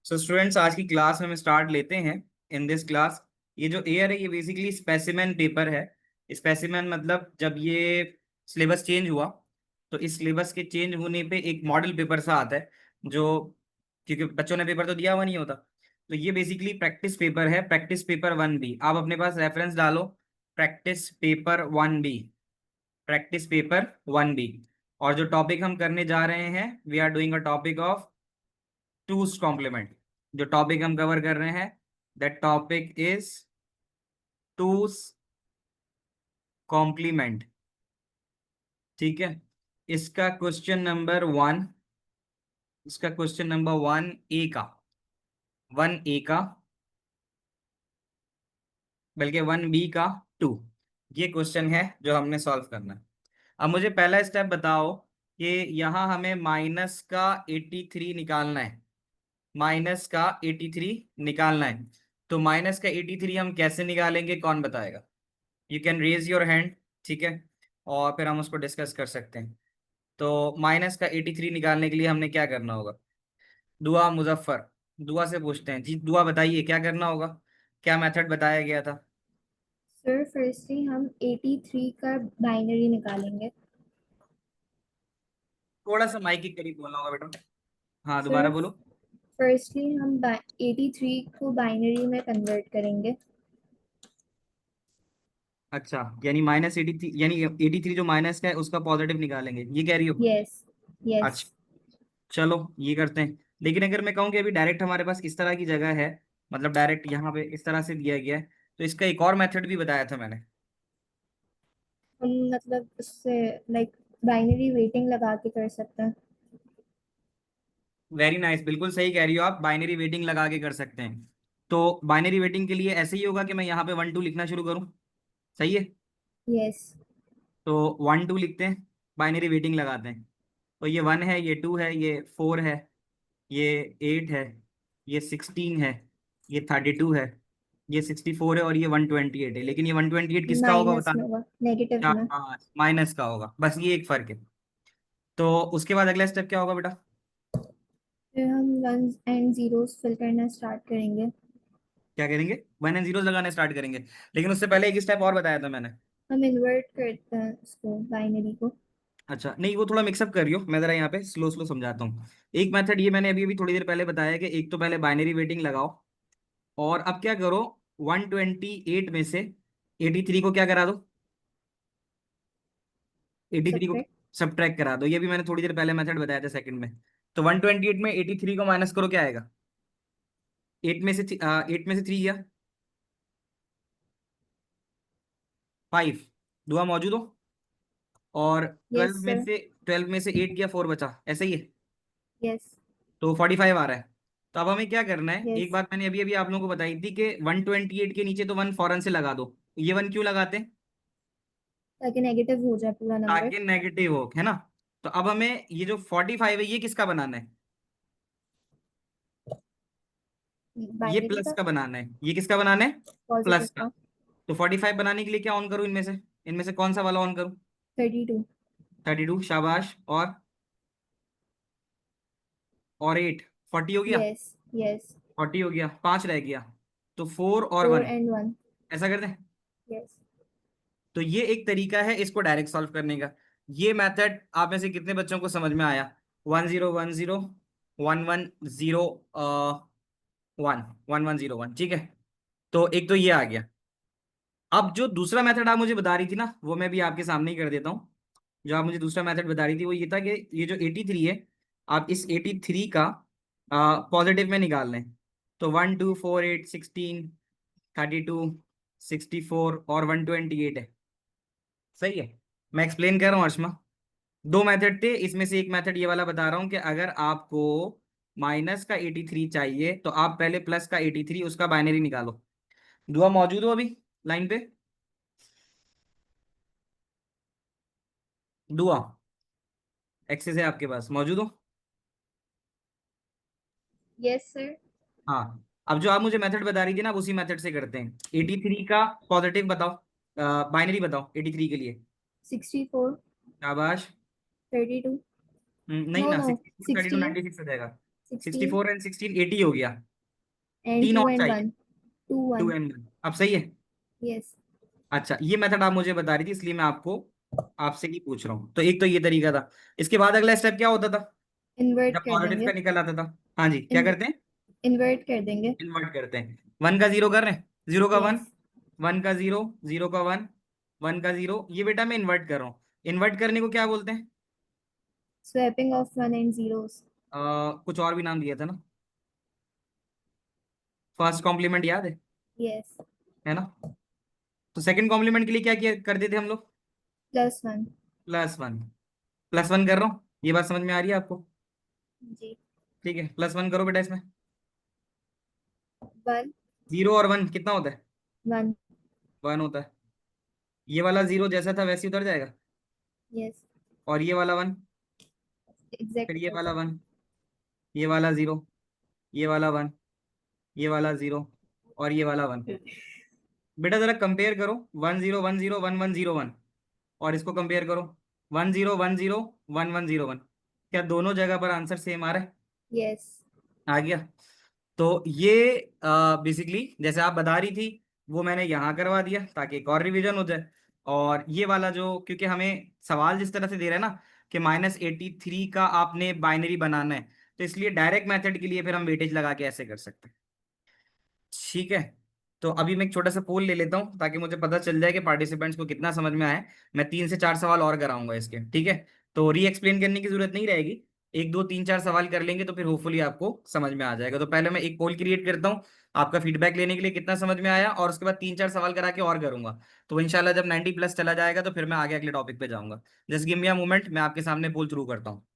So students, आज की class में हम स्टार्ट लेते हैं। इन दिस क्लास ये जो एयर है ये बेसिकली स्पेसिमेन पेपर है। स्पेसिमेन मतलब जब ये सिलेबस चेंज हुआ तो इस सिलेबस के चेंज होने पे एक मॉडल पेपर सा आता है जो, क्योंकि बच्चों ने पेपर तो दिया हुआ नहीं होता, तो ये बेसिकली प्रैक्टिस पेपर है। प्रैक्टिस पेपर 1B आप अपने पास रेफरेंस डालो। Practice paper 1B, practice paper 1B। और जो टॉपिक हम करने जा रहे हैं, we are doing a topic of two's complement. जो टॉपिक हम कवर कर रहे हैं, that topic is two's complement. ठीक है। इसका क्वेश्चन नंबर 1, इसका क्वेश्चन नंबर 1A का, 1A का, बल्कि 1B का 2, ये क्वेश्चन है जो हमने सॉल्व करना है। अब मुझे पहला स्टेप बताओ कि यहाँ हमें माइनस का 83 निकालना है। माइनस का 83 निकालना है। तो माइनस का 83 हम कैसे निकालेंगे, कौन बताएगा? You can raise your hand. ठीक है, और फिर हम उसको डिस्कस कर सकते हैं। तो माइनस का 83 निकालने के लिए हमने क्या करना होगा? दुआ मुजफ्फर, दुआ से पूछते हैं जी। दुआ बताइए क्या करना होगा, क्या मेथड बताया गया था? सर फर्स्टली हम 83 का बाइनरी निकालेंगे। थोड़ा सा माइक के करीब बोलना होगा बेटा। हाँ, दोबारा सर बोलो। फर्स्टली हम 83 को बाइनरी में कन्वर्ट करेंगे। अच्छा, यानी -83, यानी 83 जो माइनस का है उसका पॉजिटिव निकालेंगे, ये कह रही हो? यस। यस। अच्छा, चलो ये करते हैं। लेकिन अगर मैं कहूँ कि अभी डायरेक्ट हमारे पास इस तरह की जगह है, मतलब डायरेक्ट यहाँ पे इस तरह से दिया गया है, तो इसका एक और मेथड भी बताया था मैंने। हम मतलब उससे लाइक बाइनरी वेटिंग लगा के कर सकते हैं। वेरी नाइस, बिल्कुल सही कह रही हो आप, बाइनरी वेटिंग लगा के कर सकते हैं। तो बाइनरी वेटिंग के लिए ऐसे ही होगा कि मैं यहाँ पे 1 2 लिखना शुरू करूँ। सही है। यस। तो 1 2 लिखते हैं, बाइनरी वेटिंग लगाते हैं। तो ये 1 है, ये 2 है, ये 4 है, ये 8 है, ये 16 है, ये 32 है, ये 64 है, और ये 128 है। लेकिन ये 128 किसका होगा माइनस बताना? में होगा, नेगेटिव क्या? में। हाँ, माइनस का होगा, बस ये एक फर्क है। तो उसके बाद अगला स्टेप क्या होगा बेटा? फिर हम वंस एंड जीरोस फिल करना स्टार्ट करेंगे। क्या करेंगे? 1 एंड 0 लगाने स्टार्ट करेंगे। लेकिन उससे पहले एक स्टेप और बताया था मैंने। हम इन्वर्ट करते हैं उसको, बाइनरी को। अच्छा नहीं, वो थोड़ा मिक्सअप कर रही हो, मैं जरा यहाँ पे स्लो स्लो समझाता हूँ। एक मेथड ये मैंने अभी अभी थोड़ी देर पहले बताया कि एक तो पहले बाइनरी वेटिंग लगाओ, और अब क्या करो, 128 में से 83 को क्या करा दो? 83 को सब्ट्रैक्ट। सब्ट्रैक्ट करा दो। ये भी मैंने थोड़ी देर पहले मेथड बताया था सेकंड में। तो 128 में 83 को माइनस करो, क्या आएगा? 8 में से 3 गया 5। दुआ मौजूद हो? और यस 12 में सर। से 12 में से 8 गया, 4 बचा, ऐसा ही है। यस। तो 45 आ रहा है। तो अब हमें क्या करना है, यस। एक बात मैंने अभी अभी आप लोगों को बताई थी कि 128 के नीचे तो 1 फौरन से लगा दो। ये 1 क्यों लगाते हैं? ताकि नेगेटिव हो जाए पूरा नंबर। ताकि नेगेटिव हो, है ना? तो अब हमें ये जो 45 है ये किसका बनाना है? ये बाइनरी प्लस का। का बनाना है। ये किसका बनाना है? पॉजिटिव प्लस का। का। तो 45 बनाने के लिए क्या ऑन करूं इनमें से? इनमें से कौन सा वाला ऑन करूं? 32। 32, शाबाश। और 8, 40 हो गया। यस। यस। 40 हो गया, 5 रह गया। तो 4 और 4 1, एंड 1। ऐसा कर दें। यस। तो ये एक तरीका है इसको डायरेक्ट सॉल्व करने का। ये मेथड आप में से कितने बच्चों को समझ में आया? 1010, 1101, 1101, ठीक है। तो एक तो ये आ गया। अब जो दूसरा मेथड आप मुझे बता रही थी ना, वो मैं भी आपके सामने ही कर देता हूँ। जो आप मुझे दूसरा मेथड बता रही थी वो ये था कि ये जो 83 है, आप इस 83 का पॉजिटिव में निकाल लें। तो 1 2 4 8 16, 32, 64 और 128 है। सही है। मैं एक्सप्लेन कर रहा हूँ अर्शमा। दो मेथड थे, इसमें से एक मेथड ये वाला बता रहा हूँ कि अगर आपको माइनस का 83 चाहिए तो आप पहले प्लस का 83 उसका बाइनरी निकालो। दुआ मौजूद हो अभी लाइन पे? दुआ एक्सेस है आपके पास, मौजूद हो? Yes sir. हाँ। अब जो आप मुझे मेथड बता रही थी ना, अब उसी मेथड से करते हैं। 83 का पॉजिटिव बताओ, बाइनरी बताओ 83 के लिए। 64। शाबाश। 32। नहीं नो ना, नो। 64 32 16। 96 हो जाएगा। 16 64 एंड 16 80 हो गया। एंड तीन 2 और एंड चाहिए। 1, 2 टू 1। एंड वन, अब सही है। यस। अच्छा, ये मेथड आप मुझे बता रही थी, इसलिए मैं आपको आपसे ही पूछ रहा हूँ। तो एक तो ये तरीका था। इसके बाद अगला स्टेप क्या होता था? इन्वर्ट जब कर पॉजिटिव देंगे। का निकल आता था। हाँ जी, क्या करते हैं? इन्वर्ट कर देंगे। इन्वर्ट करते हैं। वन का जीरो कर रहे हैं, जीरो का वन, यस। वन का जीरो, जीरो का वन, वन का जीरो। ये बेटा मैं इन्वर्ट कर रहा हूँ। इन्वर्ट करने को क्या बोलते हैं? Swapping of one and zeros. कुछ और भी नाम दिया था ना? फर्स्ट कॉम्प्लीमेंट याद यस। है ना? तो सेकंड कॉम्प्लीमेंट के लिए क्या किया करते थे हम लोग? +1। Plus one. प्लस वन कर रहा हूँ, ये बात समझ में आ रही है आपको? जी। ठीक है, प्लस वन करो बेटा इसमें। 1 जीरो और वन कितना होता है? 1। वन होता है। ये वाला जीरो जैसा था वैसे ही उतर जाएगा। यस। और ये वाला वन, फिर एग्जैक्ट ये वाला उधर। वन, ये वाला जीरो, ये वाला वन, ये वाला जीरो, और ये वाला वन। बेटा जरा कंपेयर करो, 1010 1101, और इसको कंपेयर करो, 1010 1101। क्या दोनों जगह पर आंसर सेम आ रहा है? यस। आ गया। तो ये बेसिकली जैसे आप बता रही थी, वो मैंने यहाँ करवा दिया ताकि एक और रिवीजन हो जाए। और ये वाला जो, क्योंकि हमें सवाल जिस तरह से दे रहा है ना कि -83 का आपने बाइनरी बनाना है, तो इसलिए डायरेक्ट मेथड के लिए फिर हम वेटेज लगा के ऐसे कर सकते हैं। ठीक है। तो अभी मैं एक छोटा सा पोल ले लेता हूँ ताकि मुझे पता चल जाए कि पार्टिसिपेंट्स को कितना समझ में आया। मैं 3 से 4 सवाल और कराऊंगा इसके, ठीक है? तो री एक्सप्लेन करने की जरूरत नहीं रहेगी। एक दो तीन चार सवाल कर लेंगे तो फिर होपफुली आपको समझ में आ जाएगा। तो पहले मैं एक पोल क्रिएट करता हूँ आपका फीडबैक लेने के लिए, कितना समझ में आया, और उसके बाद 3 4 सवाल करा के और करूंगा। तो इंशाल्लाह जब 90+ चला जाएगा तो फिर मैं आगे अगले टॉपिक पे जाऊंगा। Just give me a moment, मैं आपके सामने पोल थ्रू करता हूँ।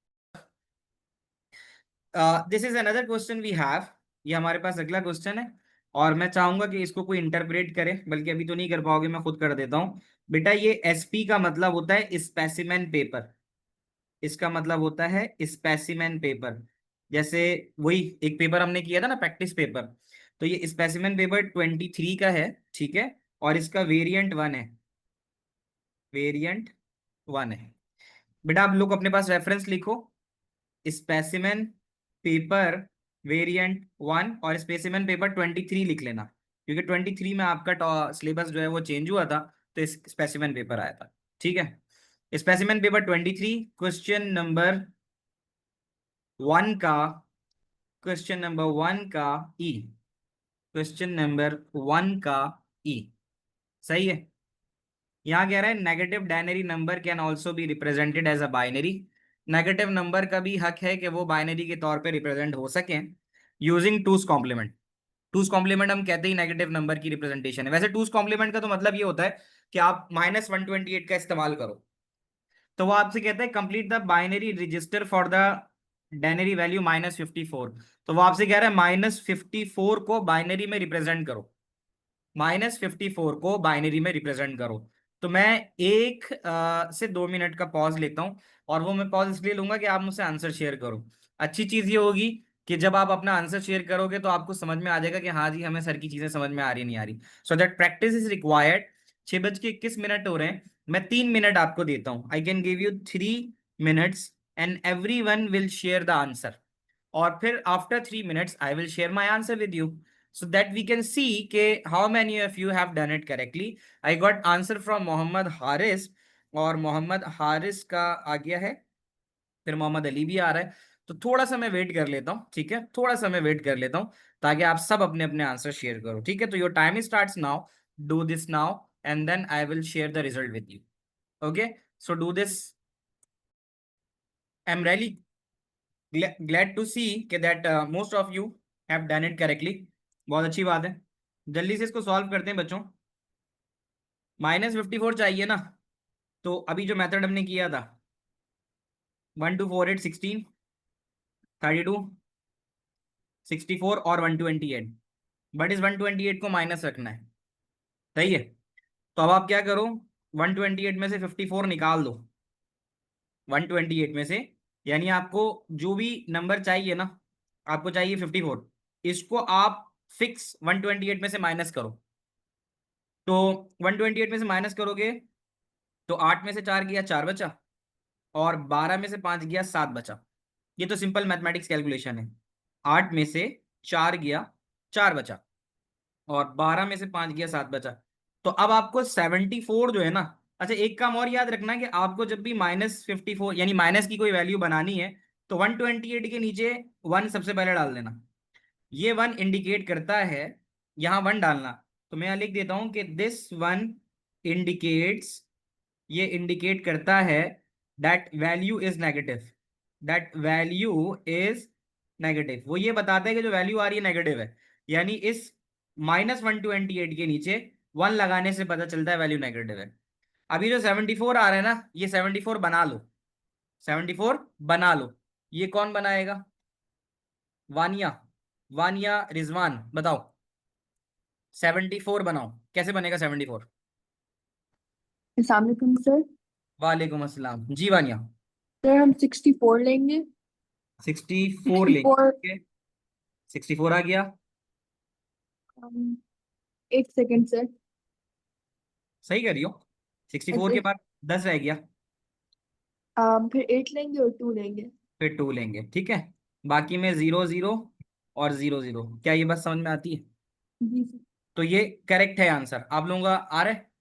This is another question we have. ये हमारे पास अगला क्वेश्चन है, और मैं चाहूंगा कि इसको कोई इंटरप्रेट करे, बल्कि अभी तो नहीं कर पाओगे, मैं खुद कर देता हूँ। बेटा ये एसपी का मतलब होता है स्पेसिमेन पेपर। इसका मतलब होता है स्पेसिमेन पेपर। जैसे वही एक पेपर हमने किया था ना, प्रैक्टिस पेपर। तो ये स्पेसिमेन पेपर 23 का है, ठीक है? और इसका वेरिएंट 1 है। वेरिएंट 1 है। बेटा आप लोग अपने पास रेफरेंस लिखो, स्पेसिमेन पेपर वेरिएंट 1 और स्पेसिमेन पेपर 23 लिख लेना, क्योंकि 23 में आपका सिलेबस जो है वो चेंज हुआ था, तो इस स्पेसिमेन पेपर आया था। ठीक है, स्पेसिमेन पेपर 23, क्वेश्चन नंबर 1 का, क्वेश्चन नंबर 1 का ई, क्वेश्चन नंबर 1 का ई। सही है। यहाँ कह रहा है negative denary number can also be represented as a binary. Negative number का भी हक है कि वो बाइनरी के तौर पे रिप्रेजेंट हो सके यूजिंग टूस कॉम्प्लीमेंट। टूस कॉम्प्लीमेंट हम कहते ही नेगेटिव नंबर की रिप्रेजेंटेशन है। वैसे टूस कॉम्प्लीमेंट का तो मतलब ये होता है कि आप -128 का इस्तेमाल करो। तो वो आपसे कहता है complete the binary register for the denary value -54। तो वो आपसे कह रहा है -54 को बाइनरी में रिप्रेजेंट करो, -54 को बाइनरी में रिप्रेजेंट करो। तो मैं 1 से 2 मिनट का पॉज लेता हूं, और वो मैं पॉज इसलिए लूंगा कि आप मुझसे आंसर शेयर करो। अच्छी चीज ये होगी कि जब आप अपना आंसर शेयर करोगे तो आपको समझ में आ जाएगा कि हाँ जी हमें सर की चीजें समझ में आ रही नहीं आ रही। So that practice is required. 6:21 हो रहे हैं, मैं 3 मिनट आपको देता हूँ। I can give you 3 minutes and every one will share the answer. और फिर after 3 minutes I will share my answer with you, so that we can see के how many of you have done it correctly. I got answer from Mohammad Haris, और मोहम्मद हारिस का आ गया है, फिर मोहम्मद अली भी आ रहा है। तो थोड़ा सा मैं वेट कर लेता हूँ, ठीक है? थोड़ा सा मैं वेट कर लेता हूँ ताकि आप सब अपने अपने आंसर शेयर करो, ठीक है? तो your time starts now, do this now, and then I will share the result with you. Okay, so do this. I am really glad to see कि that most of you have done it correctly। बहुत अच्छी बात है। जल्दी से इसको solve करते हैं बच्चों। -54 चाहिए ना? तो अभी जो मेथड हमने किया था, 1 2 4 8 16 32 64 और 128, बट इस 128 को माइनस रखना है। सही है। तो अब आप क्या करो, 128 में से 54 निकाल दो। 128 में से, यानी आपको जो भी नंबर चाहिए ना, आपको चाहिए 54, इसको आप फिक्स 128 में से माइनस करो। तो 128 में से माइनस करोगे तो 8 में से 4 गया 4 बचा, और 12 में से 5 गया 7 बचा। ये तो सिंपल मैथमेटिक्स कैलकुलेशन है। 8 में से 4 गया, 4 बचा, और 12 में से 5 गया, 7 बचा। तो अब आपको 74 जो है ना, अच्छा एक काम और याद रखना कि आपको जब भी -54 यानी माइनस की कोई वैल्यू बनानी है तो 128 के नीचे 1 सबसे पहले डाल देना। ये 1 इंडिकेट करता है, यहाँ 1 डालना। तो मैं यहाँ लिख देता हूं कि दिस 1 इंडिकेट्स, ये इंडिकेट करता है that value is negative, that value is negative. वो ये बताता है कि जो वैल्यू आ रही है नेगेटिव है, यानी इस -128 के नीचे 1 लगाने से पता चलता है वैल्यू नेगेटिव है। अभी जो 74 आ रहा है ना, ये 74 बना लो, 74 बना लो। ये कौन बनाएगा? वानिया, वानिया रिजवान बताओ, 74 बनाओ, कैसे बनेगा 74? अस्सलाम वालेकुम सर। वालेकुम अस्सलाम जी वानिया। सर हम 64 लेंगे। 64 64। लेंगे, 64 आ गया। एक सेकेंड सर। सही कर रही हो, 64 के बाद 10 रह गया, फिर 8 लेंगे और 2 लेंगे। फिर 2 लेंगे, ठीक है। बाकी में 0 0 और 0 0, क्या ये बात समझ में आती है? जी सर। तो ये करेक्ट है आंसर, आप लोगों का आ रहा है,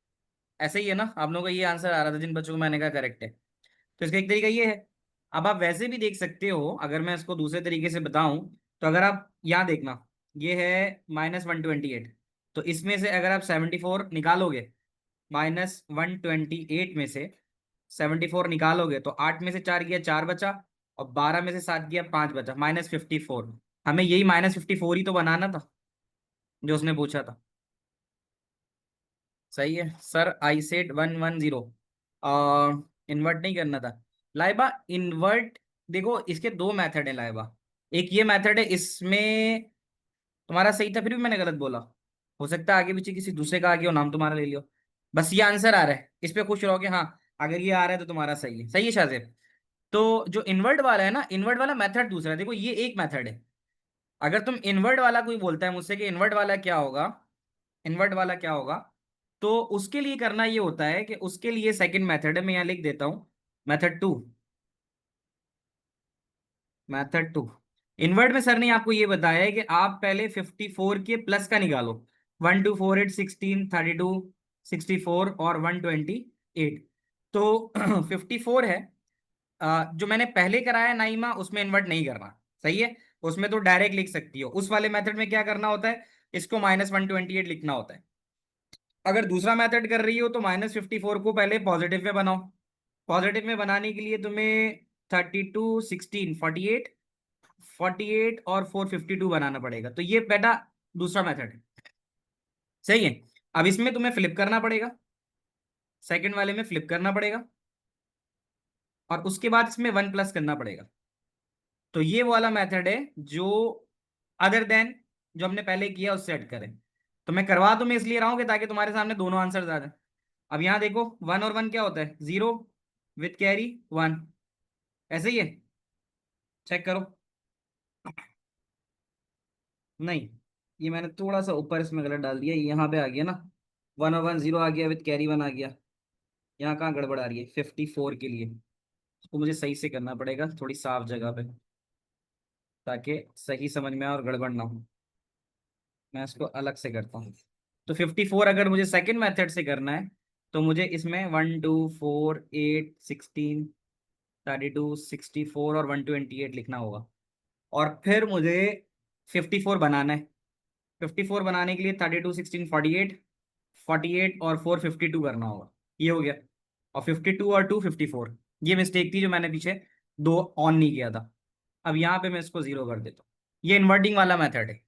ऐसे ही है ना? आप लोगों का ये आंसर आ रहा था जिन बच्चों को मैंने कहा करेक्ट है। तो इसका एक तरीका ये है। अब आप वैसे भी देख सकते हो, अगर मैं इसको दूसरे तरीके से बताऊं, तो अगर आप यहाँ देखना, ये है -128, तो इसमें से अगर आप 74 निकालोगे, -128 में से 74 निकालोगे तो 8 में से 4 गया, 4 बचा, और 12 में से 7 गया, 5 बचा, -54। हमें यही -54 ही तो बनाना था जो उसने पूछा था। सही है सर, आई सेड 110। इन्वर्ट नहीं करना था लाइबा, इन्वर्ट। देखो इसके दो मेथड है लाइबा, एक ये मेथड है, इसमें तुम्हारा सही था फिर भी मैंने गलत बोला, हो सकता है आगे पीछे किसी दूसरे का आ गया हो, नाम तुम्हारा ले लियो। बस ये आंसर आ रहा है, इस पे खुश रहोगे, हाँ अगर ये आ रहा है तो तुम्हारा सही है, सही है शाहजेब। तो जो इन्वर्ट वाला है ना, इन्वर्ट वाला मेथड दूसरा है, देखो ये एक मेथड है। अगर तुम इन्वर्ट वाला कोई बोलता है मुझसे कि इन्वर्ट वाला क्या होगा, इन्वर्ट वाला क्या होगा, तो उसके लिए करना ये होता है कि उसके लिए सेकंड मेथड है, मैं यहाँ लिख देता हूँ, मेथड 2। मेथड 2 इन्वर्ट में सर ने आपको ये बताया है कि आप पहले 54 के प्लस का निकालो, 1 2 4 8 16 32 64 और 128। तो 54 है, जो मैंने पहले कराया नाइमा, उसमें इन्वर्ट नहीं करना, सही है। उसमें तो डायरेक्ट लिख सकती हो, उस वाले मेथड में क्या करना होता है, इसको -128 लिखना होता है। अगर दूसरा मेथड कर रही हो तो -54 को पहले पॉजिटिव में बनाओ, पॉजिटिव में बनाने के लिए तुम्हें 32 16 48, 48 और 452 बनाना पड़ेगा, तो ये बेटा दूसरा मेथड है, सही है। अब इसमें तुम्हें फ्लिप करना पड़ेगा, सेकंड वाले में फ्लिप करना पड़ेगा, और उसके बाद इसमें 1 प्लस करना पड़ेगा। तो ये वाला मेथड है जो अदर देन जो हमने पहले किया उससे हट करें। तो मैं करवा तो मैं इसलिए रहा हूं कि ताकि तुम्हारे सामने दोनों आंसर आ जाए। अब यहाँ देखो 1 और 1 क्या होता है, 0 विथ कैरी 1, ऐसे ही है, चेक करो। नहीं, ये मैंने थोड़ा सा ऊपर इसमें गलत डाल दिया, यहाँ पे आ गया ना, 1 और 1 0 आ गया, विथ कैरी 1 आ गया। यहाँ कहाँ गड़बड़ आ रही है 54 के लिए, उसको मुझे सही से करना पड़ेगा थोड़ी साफ जगह पे, ताकि सही समझ में आए और गड़बड़ ना हो। मैं इसको अलग से करता हूँ। तो 54 अगर मुझे सेकंड मेथड से करना है, तो मुझे इसमें 1 2 4 8 16 32 64 और 128 लिखना होगा। और फिर मुझे 54 बनाना है, 54 बनाने के लिए 32 16 48, 48 और 4 52 करना होगा, ये हो गया। और 52 और 2 54, ये मिस्टेक थी जो मैंने पीछे दो ऑन नहीं किया था। अब यहाँ पे मैं इसको 0 कर देता हूँ, ये इन्वर्टिंग वाला मेथड है,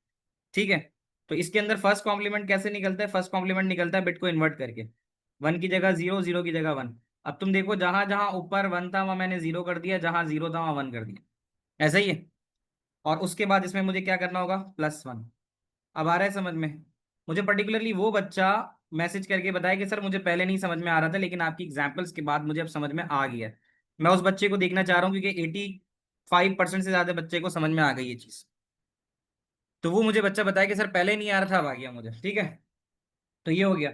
ठीक है। तो इसके अंदर फर्स्ट कॉम्प्लीमेंट कैसे निकलता है, फर्स्ट कॉम्प्लीमेंट निकलता है बिट को इन्वर्ट करके, 1 की जगह 0, 0 की जगह 1। अब तुम देखो जहां जहां ऊपर 1 था वहां मैंने 0 कर दिया, जहां 0 था वहां 1 कर दिया, ऐसा ही है। और उसके बाद इसमें मुझे क्या करना होगा, +1। अब आ रहा है समझ में? मुझे पर्टिकुलरली वो बच्चा मैसेज करके बताया कि सर मुझे पहले नहीं समझ में आ रहा था, लेकिन आपकी एग्जाम्पल्स के बाद मुझे अब समझ में आ गया है। मैं उस बच्चे को देखना चाह रहा हूँ क्योंकि 85% से ज्यादा बच्चे को समझ में आ गई ये चीज। तो वो मुझे बच्चा बताया कि सर पहले नहीं आ रहा था, अब आ गया मुझे, ठीक है। तो ये हो गया।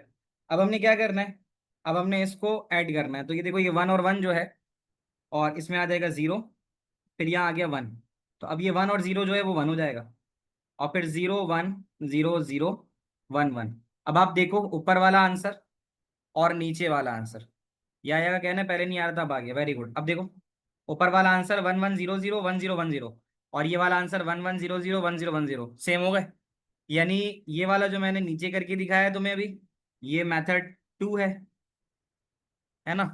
अब हमने क्या करना है, अब हमने इसको ऐड करना है। तो ये देखो, ये 1 और 1 जो है, और इसमें आ जाएगा 0, फिर यहाँ आ गया 1, तो अब ये 1 और 0 जो है वो 1 हो जाएगा, और फिर 0 1 0 0 1 1। अब आप देखो ऊपर वाला आंसर और नीचे वाला आंसर, या का कहना है पहले नहीं आ रहा था, अब आ गया, वेरी गुड। अब देखो ऊपर वाला आंसर 1 1 0 0 1 0 1 0, और ये वाला आंसर 1 1 0 0 1 0 1 0, सेम हो गए। यानी ये वाला जो मैंने नीचे करके दिखाया है तुम्हें अभी, ये मेथड 2 है ना।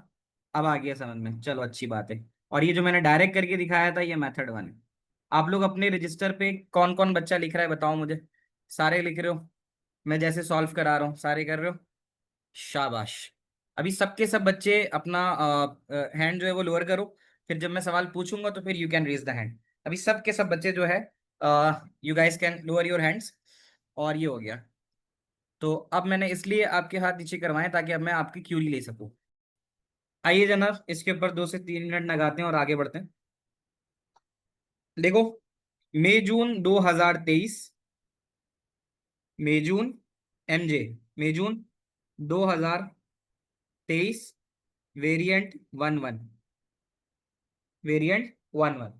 अब आ गया समझ में, चलो अच्छी बात है। और ये जो मैंने डायरेक्ट करके दिखाया था ये मेथड 1 है। आप लोग अपने रजिस्टर पे कौन कौन बच्चा लिख रहा है बताओ मुझे। सारे लिख रहे हो? मैं जैसे सॉल्व करा रहा हूँ सारे कर रहे हो? शाबाश। अभी सबके सब बच्चे अपना हैंड जो है वो लोअर करो, फिर जब मैं सवाल पूछूंगा तो फिर you can raise the hand. अभी सबके सब बच्चे जो है you guys can lower your hands. और ये हो गया। तो अब मैंने इसलिए आपके हाथ नीचे करवाए ताकि अब मैं आपकी क्यूरी ले सकूं। आइए जनाब इसके ऊपर 2 से 3 मिनट लगाते हैं और आगे बढ़ते हैं। देखो, मई जून 2023, मई जून, एमजे, मई जून 2023, वेरिएंट 11, वेरिएंट 11।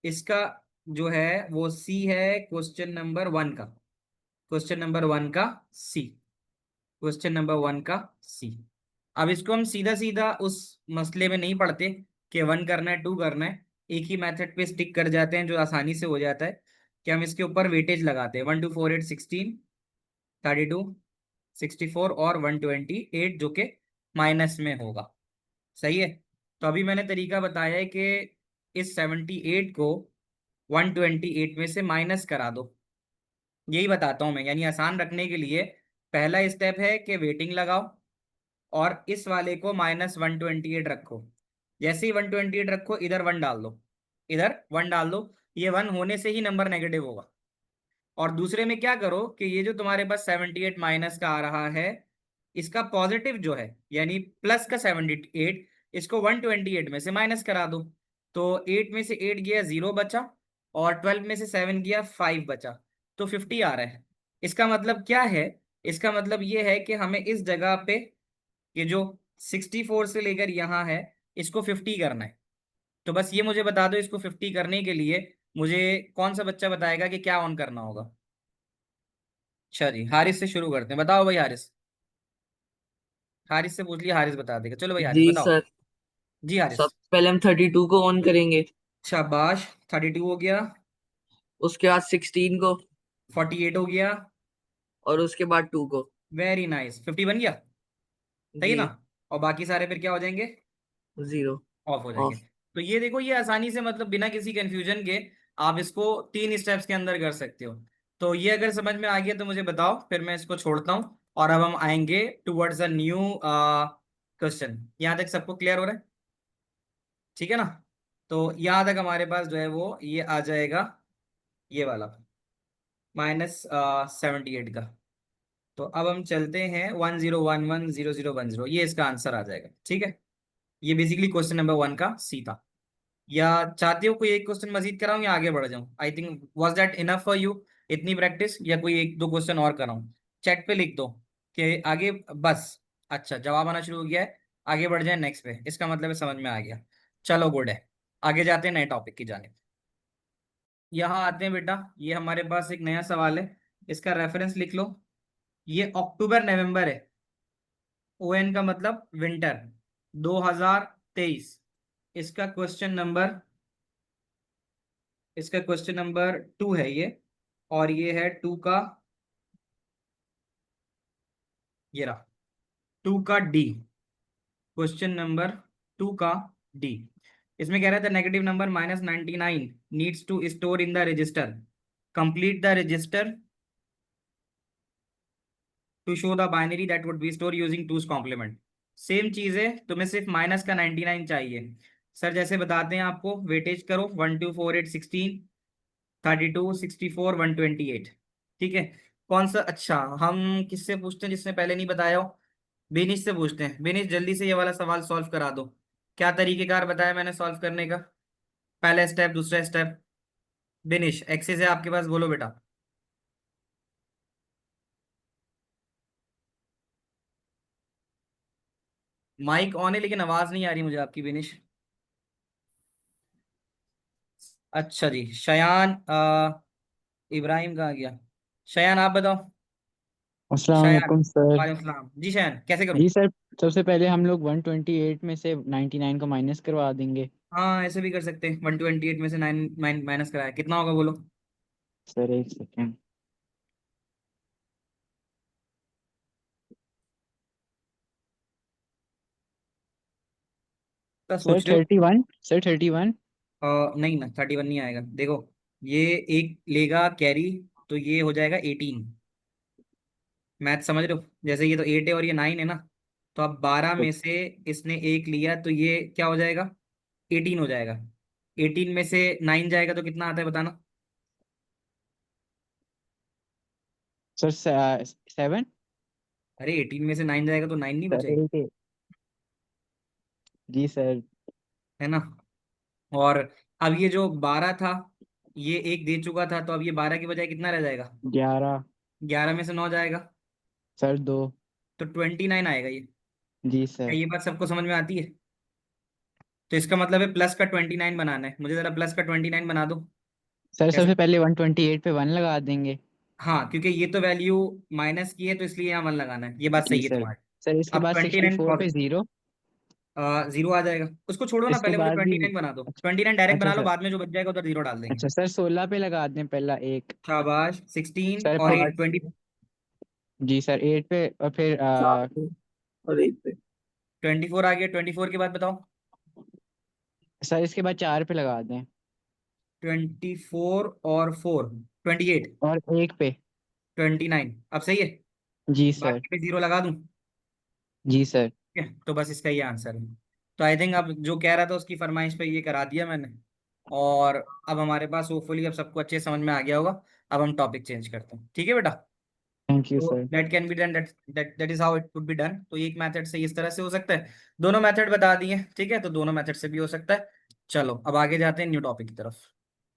इसका जो है वो सी है, क्वेश्चन नंबर 1 का, क्वेश्चन नंबर 1 का सी, क्वेश्चन नंबर 1 का सी। अब इसको हम सीधा सीधा उस मसले में नहीं पढ़ते कि 1 करना है 2 करना है, एक ही मेथड पे स्टिक कर जाते हैं जो आसानी से हो जाता है, कि हम इसके ऊपर वेटेज लगाते हैं 1 2 4 8 16 32 64 और 128 जो कि माइनस में होगा। सही है। तो अभी मैंने तरीका बताया है कि इस 78 को 128 में से माइनस करा दो, यही बताता हूं मैं। यानी आसान रखने के लिए पहला स्टेप है कि वेटिंग लगाओ और इस वाले को -128 रखो। जैसे ही 128 रखो इधर 1 डाल दो, इधर 1 डाल दो, ये 1 होने से ही नंबर नेगेटिव होगा। और दूसरे में क्या करो कि ये जो तुम्हारे पास 78 माइनस का आ रहा है, इसका पॉजिटिव जो है यानी प्लस का 78, इसको 128 में से माइनस करा दो। तो 8 में से 8 गया 0 बचा, और 12 में से 7 गया 5 बचा, तो 50 आ रहा है। इसका मतलब क्या है? इसका मतलब ये है कि हमें इस जगह पे ये जो 64 से लेकर यहाँ है इसको 50 करना है। तो बस ये मुझे बता दो, इसको 50 करने के लिए मुझे कौन सा बच्चा बताएगा कि क्या ऑन करना होगा। अच्छा जी, हारिस से शुरू करते हैं, बताओ भाई हारिस। हारिस से पूछ लिया, हारिस बता देगा। चलो भाई हारिस जी बताओ। सर। जी हारिस। सबसे पहले हम 32 को ऑन करेंगे, शाबाश, 32 हो गया, उसके बाद 16 को, 48 हो गया, और उसके बाद 2 को। वेरी नाइस, 50 बन गया। सही है जी। ना। और बाकी सारे फिर क्या हो जाएंगे? 0 ऑफ हो जाएंगे। ऑफ। तो ये देखो, ये आसानी से मतलब बिना किसी कंफ्यूजन के आप इसको 3 स्टेप्स के अंदर कर सकते हो। तो ये अगर समझ में आ गया तो मुझे बताओ, फिर मैं इसको छोड़ता हूँ और अब हम आएंगे टुवर्ड्स अ न्यू क्वेश्चन। यहाँ तक सबको क्लियर हो रहा है? ठीक है ना। तो यहाँ तक हमारे पास जो है वो ये आ जाएगा, ये वाला -78 का। तो अब हम चलते हैं 10110010, ये इसका आंसर आ जाएगा। ठीक है, ये बेसिकली क्वेश्चन नंबर 1 का सी था। या चाहते हो कोई एक क्वेश्चन मजीद कराऊं या आगे बढ़ जाऊं? I think was that enough for you, इतनी प्रैक्टिस, या कोई एक दो क्वेश्चन और कराऊं? चैट पे लिख दो कि आगे बस। अच्छा, जवाब आना शुरू हो गया है, आगे बढ़ जाए नेक्स्ट पे, इसका मतलब है समझ में आ गया। चलो गुड है, आगे जाते हैं नए टॉपिक की जाने। यहाँ आते हैं बेटा, ये हमारे पास एक नया सवाल है, इसका रेफरेंस लिख लो। ये अक्टूबर नवंबर है, ओएन का मतलब विंटर 2023। इसका क्वेश्चन नंबर, इसका क्वेश्चन नंबर 2 है ये, और ये है 2 का, ये रहा 2 का डी, क्वेश्चन नंबर 2 का डी। इसमें कह रहा था negative number -99 needs to store in the register, complete the register to show the binary that would be store using two's complement. Same चीज है, तुम्हें सिर्फ माइनस का 99 चाहिए। सर जैसे बताते हैं आपको, वेटेज करो 1 2 4 8 16 32 64 128। ठीक है, कौन सा? अच्छा, हम किससे पूछते हैं जिसने पहले नहीं बताया हो? बेनिश से पूछते हैं। बेनिश जल्दी से ये वाला सवाल सॉल्व करा दो। क्या तरीकेकार बताया मैंने सॉल्व करने का? पहला स्टेप, दूसरा स्टेप। बेनिश एक्सेस है आपके पास, बोलो बेटा। माइक ऑन है लेकिन आवाज नहीं आ रही मुझे आपकी बेनिश। अच्छा जी, शयान इब्राहिम कहाँ गया? शयान आप बताओ। अस्सलाम शयान, वालेकुम सर। वालेकुम सलाम जी। शयान कैसे करूँ? जी सर, सबसे पहले हम लोग 128 में से 99 को माइनस करवा देंगे। हाँ ऐसे भी कर सकते हैं। 128 में से 9 माइनस कराया कितना होगा बोलो? सर एक सेकेंड। तो सर सोच रहे हो? 31, सर 31। नहीं ना, 31 नहीं आएगा। देखो, ये एक लेगा कैरी, तो ये हो जाएगा 18। मैथ समझ रहे हो? जैसे ये तो 8 है और ये 9 है ना, तो अब 12 में से इसने एक लिया तो ये क्या हो जाएगा? 18 हो जाएगा। 18 में से 9 जाएगा तो कितना आता है बताना? सर 7। अरे 18 में से 9 जाएगा तो 9 नहीं सर बचेगा? 8। जी सर। है ना? और अब ये जो 12 था, ये एक दे चुका था, तो अब ये 12 की बजाय कितना रह जाएगा? 11। 11 में से 9 जाएगा सर 2। तो 29 आएगा ये। जी क्या सर। ये बात सबको समझ में आती है? तो इसका मतलब है प्लस का 29 बनाना है मुझे। जरा प्लस का 29 बना दो। सर कैसे? सबसे पहले 128 पे 1 लगा देंगे। हाँ, क्योंकि ये तो वैल्यू माइनस की है तो इसलिए यहाँ 1 लगाना है। ये बात जी सही है सर। तुम्हारी। सर इसके अब बाद 29 64 पे और 0। 0 आ जाएगा। उसको छोड़ो ना, इसके पहले मुझे बाद भी। 29 बना दो। अच्छा। 29 डायरेक्ट अच्छा बना लो, सर। बाद में जो बच जाएगा उधर 0 डाल देंगे। अच्छा सर 16 पे लगा दें पहला एक। शाबाश। 16 सर और फिर। 8 20। जी सर 8 पे और फिर 4 पे और 1 पे। 24 आ गया। 24 के बाद बताओ। सर इसके बाद 4 पे लगा दें। 24 और 4 28। और 1 पे। 29 अब सही है। जी सर। बाकी पे 0 लगा दूं? जी सर। ठीक है, तो बस इसका ये आंसर है। तो आई थिंक अब जो कह रहा था उसकी फरमाइश पे ये करा दिया मैंने। और अब हमारे पास होपफुली अब सबको अच्छे से समझ में आ गया होगा। अब हम टॉपिक चेंज करते हैं, ठीक है बेटा? थैंक यू तो sir. That can be done, that is how it could be done. तो एक मेथड से इस तरह से हो सकता है। दोनों मेथड बता दिए, ठीक है? तो दोनों मेथड से भी हो सकता है। चलो अब आगे जाते हैं न्यू टॉपिक की तरफ।